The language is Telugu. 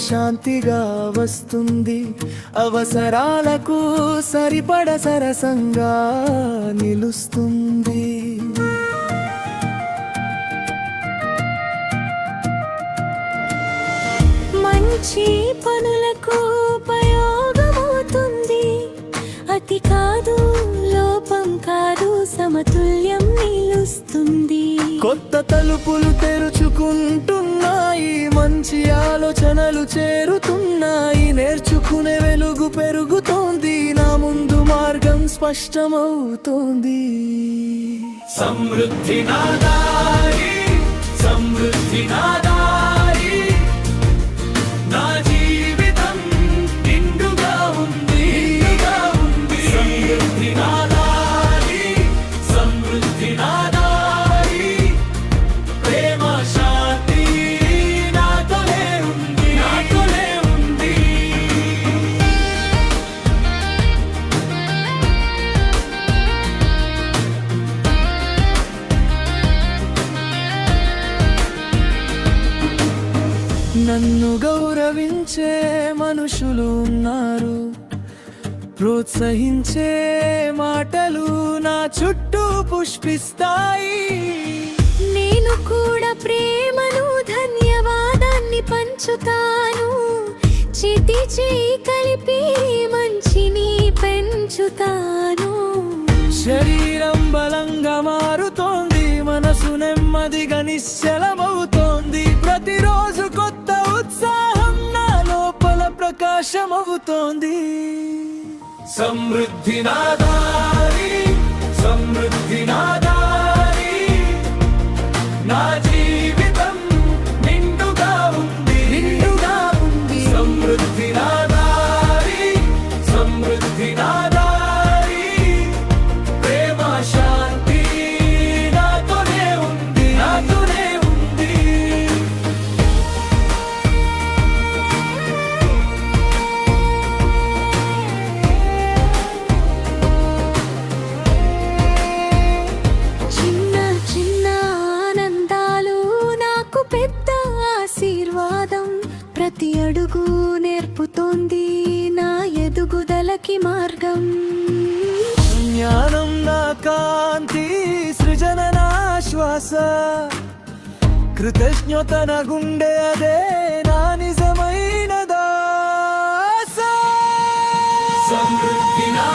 శాంతిగా వస్తుంది. అవసరాలకు సరిపడ సరసంగా నిలుస్తుంది. మంచి పనులకు ఉపయోగమవుతుంది. అతి కాదు, లోపం కాదు, సమతుల్యం నిలుస్తుంది. కొత్త తలుపులు తెరుచుకుంటున్నాయి, మంచి ఆలోచనలు చేరుతున్నాయి. నేర్చుకునే వెలుగు పెరుగుతోంది, నా ముందు మార్గం స్పష్టమవుతోంది. సమృద్ధి నా దారి, సమృద్ధి నా దారి, నా జీవితం నిండుగా ఉంది. సమృద్ధి నా దారి, సమృద్ధి నా దారి, ప్రేమ శాంతి నాతోనే ఉంది, నాతోనే ఉంది. నన్ను గౌరవించే మనుషులు ఉన్నారు, ప్రోత్సహించే మాటలు నా చుట్టూ పుష్పిస్తాయి. నేను కూడా ప్రేమను, ధన్యవాదాన్ని పంచుతాను. చేతి చేయి కలిపి మంచిని పెంచుతాను. శరీరం బలంగా మారుతోంది, మనసు నెమ్మదిగా నిశ్చలమవుతోంది. ప్రతిరోజు కొత్త ఉత్సాహం నా లోపల ప్రకాశమవుతోంది. సమృద్ధి నా దారి, సమృద్ధి నా దారి, నా జీవితం నిండుగా ఉంది, నిండుగా ఉంది. సమృద్ధి నా దారి, సమృద్ధి నా దారి, ప్రేమ శాంతి నాతోనే ఉంది, నాతోనే ఉంది. చిన్న చిన్న ఆనందాలు నాకు పెద్ద ఆశీర్వాదం. ప్రతి అడుగు నేర్పుతోంది నా ఎదుగుదలకి మార్గం. జ్ఞానం నా కాంతి, సృజన నా శ్వాస, కృతజ్ఞత నా గుండె, అదే నా నిజమైన దాస. సమృద్ధి నా